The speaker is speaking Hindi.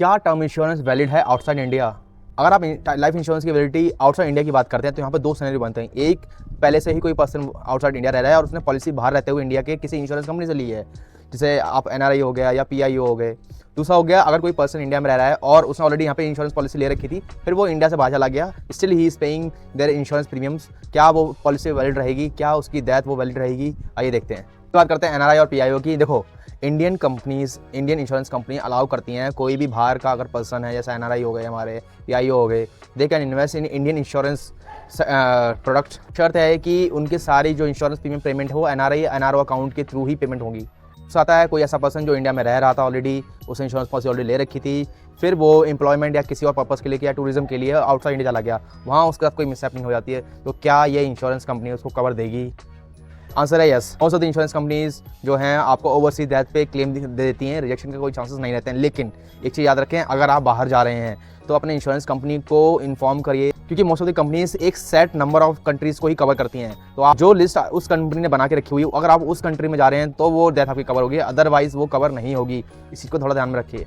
क्या टर्म इंश्योरेंस वैलिड है आउटसाइड इंडिया? अगर आप लाइफ इंश्योरेंस की वैलिडिटी आउटसाइड इंडिया की बात करते हैं तो यहाँ पर दो सिनेरियो बनते हैं। एक, पहले से ही कोई पर्सन आउटसाइड इंडिया रह रहा है और उसने पॉलिसी बाहर रहते हुए इंडिया के किसी इंश्योरेंस कंपनी से ली है, जैसे आप एनआरआई हो गया या पीआईओ हो गए। दूसरा हो गया, अगर कोई पर्सन इंडिया में रह रहा है और उसने ऑलरेडी यहाँ पे इंश्योरेंस पॉलिसी ले रखी थी, फिर वो इंडिया से बाहर चला गया, still he is paying their insurance premiums. क्या वो पॉलिसी वैलिड रहेगी? क्या उसकी डेथ वो वैलिड रहेगी? आइए देखते हैं। बात करते हैं एनआरआई और पीआईओ की। देखो, Indian companies, Indian insurance company allow करती हैं कोई भी बाहर का अगर पर्सन है, जैसे एनआरआई हो गए, हमारे पीआईओ हो गए, they can invest in Indian insurance product. शर्त है कि उनकी सारी जो इंश्योरेंस प्रीमियम पेमेंट है वो एनआरओ अकाउंट के थ्रू ही पेमेंट होगी। आता है कोई ऐसा पर्सन जो इंडिया में रह रहा था ऑलरेडी, उसने इंश्योरेंस पॉलिसी ऑलरेडी ले रखी थी, फिर वो एम्प्लॉयमेंट या किसी और पर्पस के लिए या टूरिज्म के लिए आउटसाइड इंडिया चला गया, वहाँ उसके साथ कोई मिसहैपनिंग हो जाती है, तो क्या ये इंश्योरेंस कंपनी उसको कवर देगी? आंसर है yes. Most of the insurance companies जो हैं आपको ओवरसीज डेथ पे क्लेम दे देती हैं, रिजेक्शन के कोई चांसेस नहीं रहते हैं। लेकिन एक चीज़ याद रखें, अगर आप बाहर जा रहे हैं तो अपने इंश्योरेंस कंपनी को इन्फॉर्म करिए, क्योंकि मोस्ट ऑफ द कंपनीज एक सेट नंबर ऑफ कंट्रीज को ही कवर करती हैं। तो आप जो लिस्ट उस कंपनी ने बना के रखी हुई, अगर आप उस कंट्री में जा रहे हैं तो वो डेथ आपकी कवर होगी, अदरवाइज वो कवर नहीं होगी। इस चीज़ को थोड़ा ध्यान में रखिए।